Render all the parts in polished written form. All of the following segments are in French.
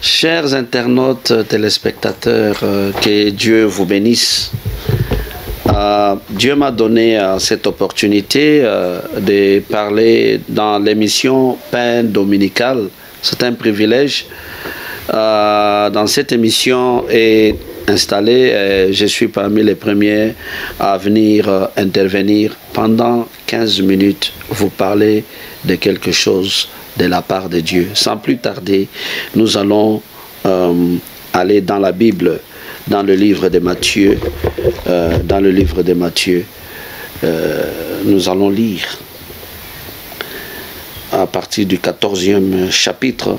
Chers internautes, téléspectateurs, que Dieu vous bénisse. Dieu m'a donné cette opportunité de parler dans l'émission Pain Dominical. C'est un privilège. Dans cette émission est installé, je suis parmi les premiers à venir intervenir pendant 15 minutes, vous parler de quelque chose de la part de Dieu. Sans plus tarder, nous allons aller dans la Bible, dans le livre de Matthieu. Dans le livre de Matthieu, nous allons lire à partir du 14e chapitre,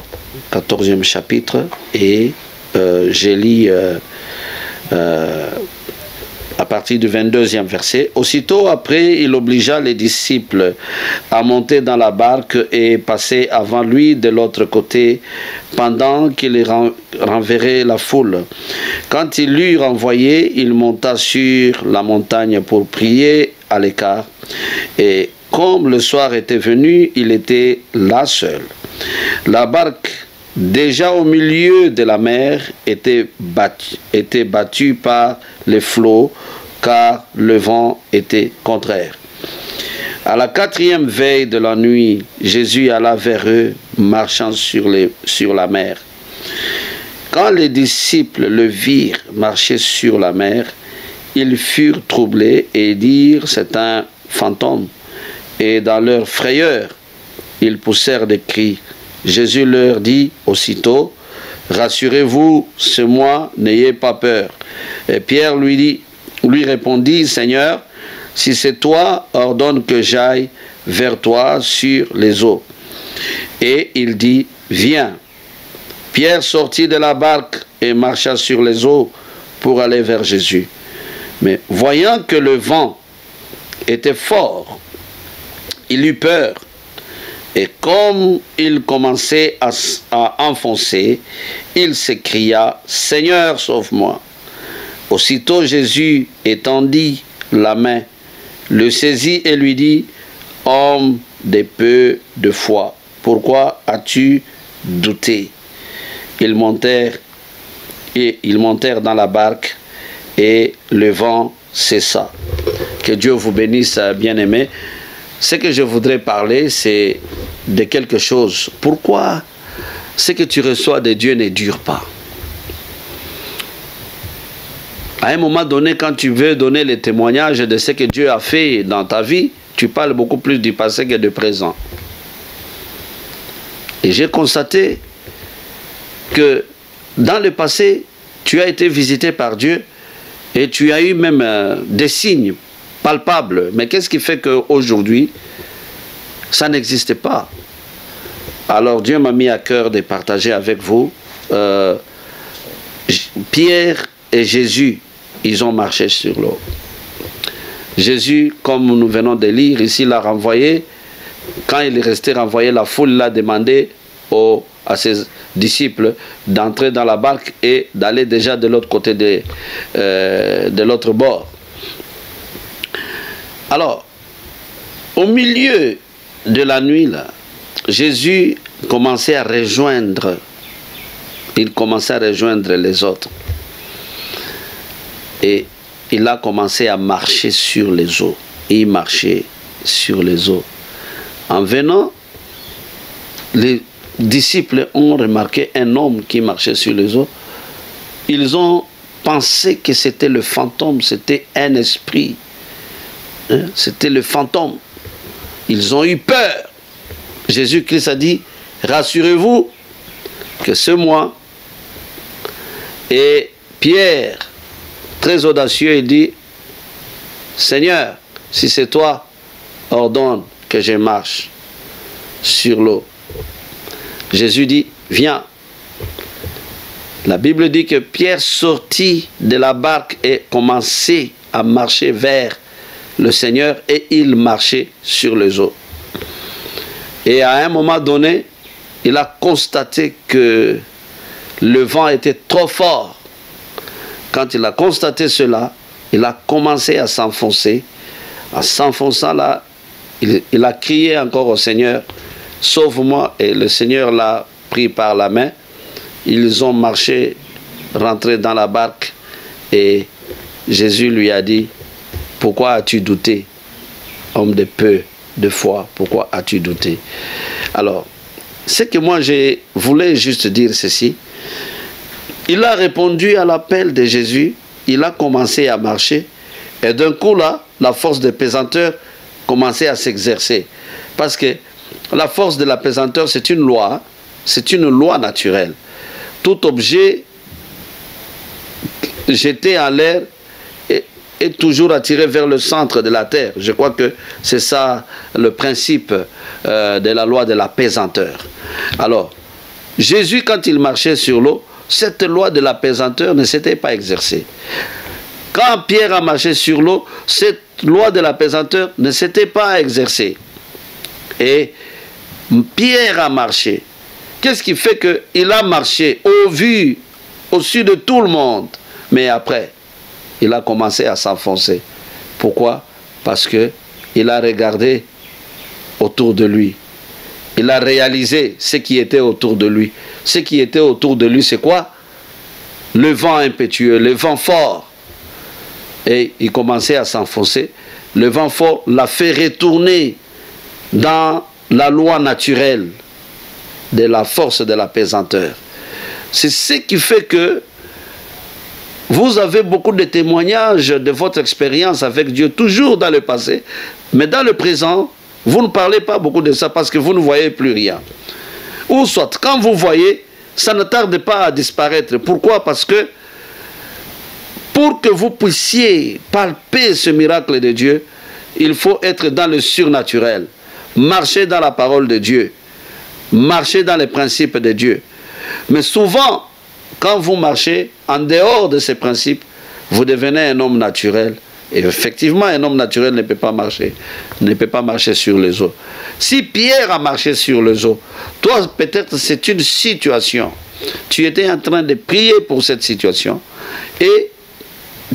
et j'ai lu à partir du 22e verset. Aussitôt après, il obligea les disciples à monter dans la barque et passer avant lui de l'autre côté, pendant qu'il renverrait la foule. Quand il l'eut renvoyé, il monta sur la montagne pour prier à l'écart. Et comme le soir était venu, il était là seul. La barque, déjà au milieu de la mer, était battue par les flots, car le vent était contraire. À la 4e veille de la nuit, Jésus alla vers eux, marchant sur la mer. Quand les disciples le virent marcher sur la mer, ils furent troublés et dirent: c'est un fantôme. Et dans leur frayeur, ils poussèrent des cris. Jésus leur dit aussitôt: rassurez-vous, c'est moi, n'ayez pas peur. Et Pierre lui répondit: Seigneur, si c'est toi, ordonne que j'aille vers toi sur les eaux. Et il dit: viens. Pierre sortit de la barque et marcha sur les eaux pour aller vers Jésus. Mais voyant que le vent était fort, il eut peur. Et comme il commençait à enfoncer, il s'écria: Seigneur, sauve-moi. Aussitôt Jésus étendit la main, le saisit et lui dit: homme de peu de foi, pourquoi as-tu douté? Ils montèrent dans la barque et le vent cessa. Que Dieu vous bénisse, bien-aimés. Ce que je voudrais parler, c'est de quelque chose. Pourquoi ce que tu reçois de Dieu ne dure pas? À un moment donné, quand tu veux donner le témoignage de ce que Dieu a fait dans ta vie, tu parles beaucoup plus du passé que du présent. Et j'ai constaté que dans le passé, tu as été visité par Dieu et tu as eu même des signes palpables. Mais qu'est-ce qui fait qu'aujourd'hui, ça n'existe pas? Alors Dieu m'a mis à cœur de partager avec vous. Pierre et Jésus, ils ont marché sur l'eau. Jésus, comme nous venons de lire ici, l'a renvoyé. Quand il est resté renvoyé, la foule l'a demandé à ses disciples d'entrer dans la barque et d'aller déjà de l'autre côté de l'autre bord. Alors, au milieu de la nuit, là, Jésus commençait à rejoindre. Il commençait à rejoindre les autres. Et il a commencé à marcher sur les eaux. Il marchait sur les eaux. En venant, les disciples ont remarqué un homme qui marchait sur les eaux. Ils ont pensé que c'était le fantôme, c'était un esprit. C'était le fantôme. Ils ont eu peur. Jésus-Christ a dit: rassurez-vous que c'est moi. Et Pierre, très audacieux, il dit: Seigneur, si c'est toi, ordonne que je marche sur l'eau. Jésus dit: viens. La Bible dit que Pierre sortit de la barque et commençait à marcher vers le Seigneur, et il marchait sur les eaux. Et à un moment donné, il a constaté que le vent était trop fort. Quand il a constaté cela, il a commencé à s'enfoncer. En s'enfonçant là, il a crié encore au Seigneur: sauve-moi. Et le Seigneur l'a pris par la main. Ils ont marché, rentré dans la barque et Jésus lui a dit, pourquoi as-tu douté, homme de peu de foi, pourquoi as-tu douté? Alors, ce que moi je voulais juste dire ceci, il a répondu à l'appel de Jésus, il a commencé à marcher et d'un coup là, la force de pesanteur commençait à s'exercer. Parce que la force de la pesanteur, c'est une loi naturelle. Tout objet jeté en l'air est toujours attiré vers le centre de la terre. Je crois que c'est ça le principe de la loi de la pesanteur. Alors, Jésus, quand il marchait sur l'eau, cette loi de la pesanteur ne s'était pas exercée. Quand Pierre a marché sur l'eau, cette loi de la pesanteur ne s'était pas exercée. Et Pierre a marché. Qu'est-ce qui fait qu'il a marché au-dessus de tout le monde? Mais après, il a commencé à s'enfoncer. Pourquoi? Parce qu'il a regardé autour de lui. Il a réalisé ce qui était autour de lui. Ce qui était autour de lui, c'est quoi? Le vent impétueux, le vent fort. Et il commençait à s'enfoncer. Le vent fort l'a fait retourner dans la loi naturelle de la force de la pesanteur. C'est ce qui fait que vous avez beaucoup de témoignages de votre expérience avec Dieu, toujours dans le passé, mais dans le présent, vous ne parlez pas beaucoup de ça parce que vous ne voyez plus rien. Ou soit, quand vous voyez, ça ne tarde pas à disparaître. Pourquoi? Parce que pour que vous puissiez palper ce miracle de Dieu, il faut être dans le surnaturel, marcher dans la parole de Dieu, marcher dans les principes de Dieu. Mais souvent, quand vous marchez en dehors de ces principes, vous devenez un homme naturel. Et effectivement, un homme naturel ne peut pas marcher sur les eaux. Si Pierre a marché sur les eaux, toi, peut-être c'est une situation. Tu étais en train de prier pour cette situation et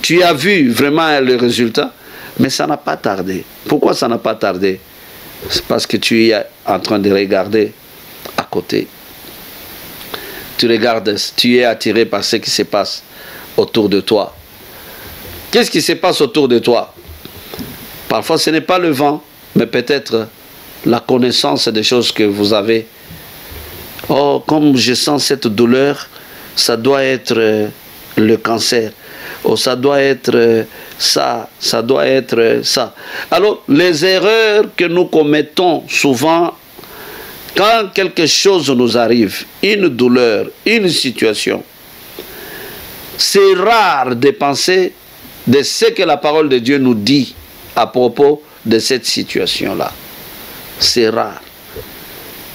tu as vu vraiment le résultat, mais ça n'a pas tardé. Pourquoi ça n'a pas tardé? C'est parce que tu es en train de regarder à côté. Tu regardes, tu es attiré par ce qui se passe autour de toi. Qu'est-ce qui se passe autour de toi? Parfois ce n'est pas le vent, mais peut-être la connaissance des choses que vous avez. Oh, comme je sens cette douleur, ça doit être le cancer. Oh, ça doit être ça doit être ça. Alors, les erreurs que nous commettons souvent, quand quelque chose nous arrive, une douleur, une situation, c'est rare de penser de ce que la parole de Dieu nous dit à propos de cette situation-là. C'est rare.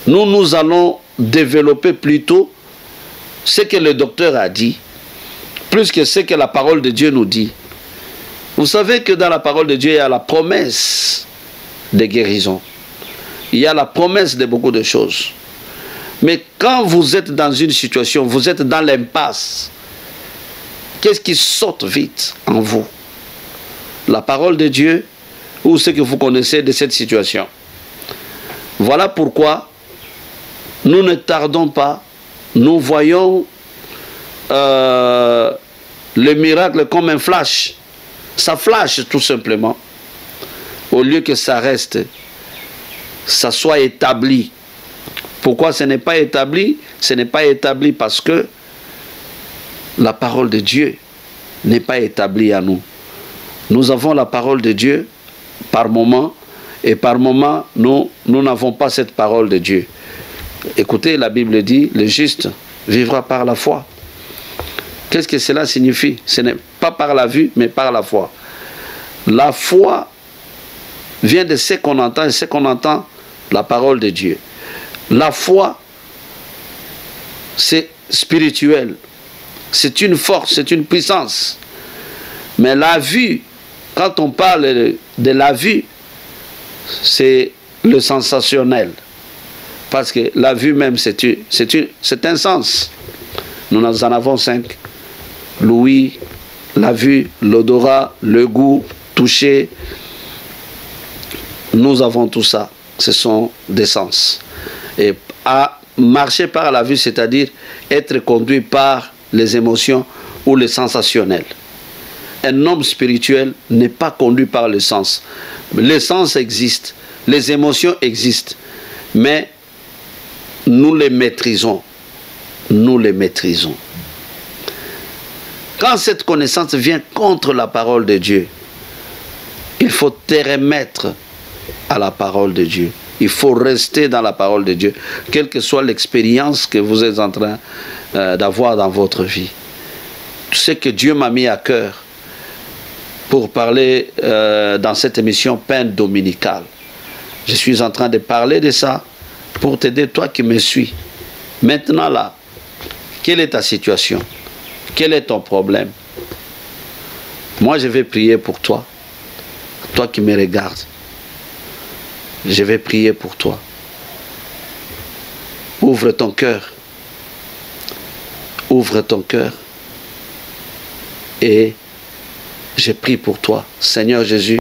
Nous allons développer plutôt ce que le docteur a dit, plus que ce que la parole de Dieu nous dit. Vous savez que dans la parole de Dieu, il y a la promesse de guérison. Il y a la promesse de beaucoup de choses. Mais quand vous êtes dans une situation, vous êtes dans l'impasse, qu'est-ce qui saute vite en vous? La parole de Dieu ou ce que vous connaissez de cette situation? Voilà pourquoi nous ne tardons pas, nous voyons le miracle comme un flash. Ça flash tout simplement. Au lieu que ça reste, ça soit établi. Pourquoi ce n'est pas établi? Ce n'est pas établi parce que la parole de Dieu n'est pas établie à nous. Nous avons la parole de Dieu par moment, et par moment, nous n'avons pas cette parole de Dieu. Écoutez, la Bible dit, le juste vivra par la foi. Qu'est-ce que cela signifie? Ce n'est pas par la vue, mais par la foi. La foi vient de ce qu'on entend, et ce qu'on entend, la parole de Dieu. La foi, c'est spirituel. C'est une force, c'est une puissance. Mais la vue, quand on parle de la vue, c'est le sensationnel. Parce que la vue même, c'est un sens. Nous en avons 5. L'ouïe, la vue, l'odorat, le goût, toucher. Nous avons tout ça. Ce sont des sens. Et marcher par la vue, c'est-à-dire être conduit par les émotions ou le sensationnel. Un homme spirituel n'est pas conduit par le sens. Les sens existent, les émotions existent, mais nous les maîtrisons. Nous les maîtrisons. Quand cette connaissance vient contre la parole de Dieu, il faut te remettre à la parole de Dieu. Il faut rester dans la parole de Dieu, quelle que soit l'expérience que vous êtes en train d'avoir dans votre vie. Ce que Dieu m'a mis à cœur pour parler dans cette émission Pain Dominical. Je suis en train de parler de ça pour t'aider, toi qui me suis. Maintenant là, quelle est ta situation? Quel est ton problème? Moi, je vais prier pour toi. Toi qui me regardes. Je vais prier pour toi. Ouvre ton cœur. Ouvre ton cœur. Et je prie pour toi. Seigneur Jésus,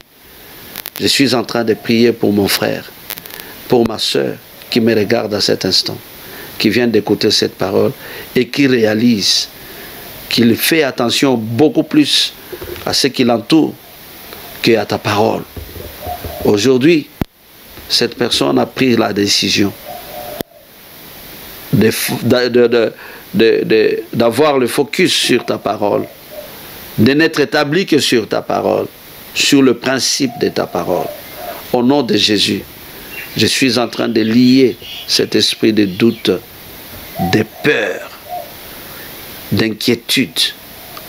je suis en train de prier pour mon frère, pour ma soeur qui me regarde à cet instant, qui vient d'écouter cette parole et qui réalise qu'il fait attention beaucoup plus à ce qui l'entoure qu'à ta parole. Aujourd'hui, cette personne a pris la décision d'avoir le focus sur ta parole, de n'être établi que sur ta parole, sur le principe de ta parole. Au nom de Jésus, je suis en train de lier cet esprit de doute, de peur, d'inquiétude.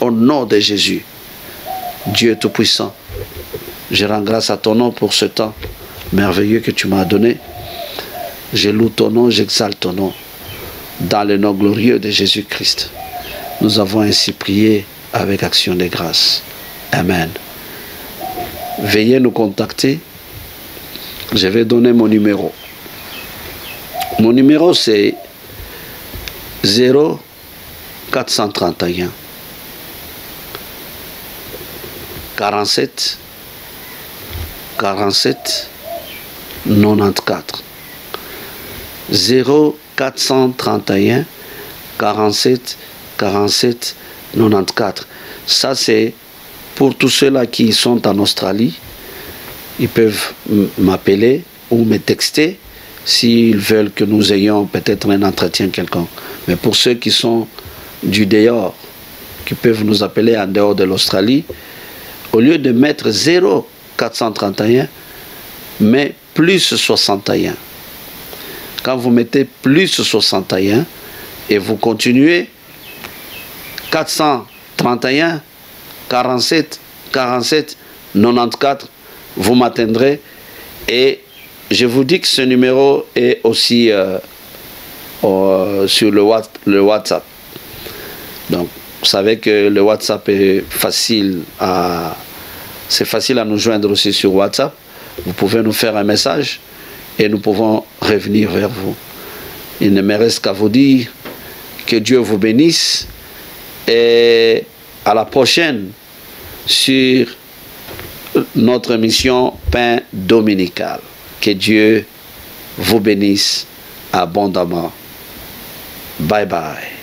Au nom de Jésus, Dieu Tout-Puissant, je rends grâce à ton nom pour ce temps merveilleux que tu m'as donné. Je loue ton nom, j'exalte ton nom. Dans le nom glorieux de Jésus-Christ. Nous avons ainsi prié avec action de grâce. Amen. Veuillez nous contacter. Je vais donner mon numéro. Mon numéro c'est 0431 47 47 94. 0431 47 47 94. Ça c'est pour tous ceux-là qui sont en Australie. Ils peuvent m'appeler ou me texter s'ils veulent que nous ayons peut-être un entretien quelconque. Mais pour ceux qui sont du dehors, qui peuvent nous appeler en dehors de l'Australie, au lieu de mettre 0431, mais plus 61. Quand vous mettez plus 61 et vous continuez 431 47 47 94, vous m'atteindrez. Et je vous dis que ce numéro est aussi sur le WhatsApp. Donc vous savez que le WhatsApp est facile c'est facile à nous joindre aussi sur WhatsApp. Vous pouvez nous faire un message et nous pouvons revenir vers vous. Il ne me reste qu'à vous dire que Dieu vous bénisse et à la prochaine sur notre émission Pain Dominical. Que Dieu vous bénisse abondamment. Bye bye.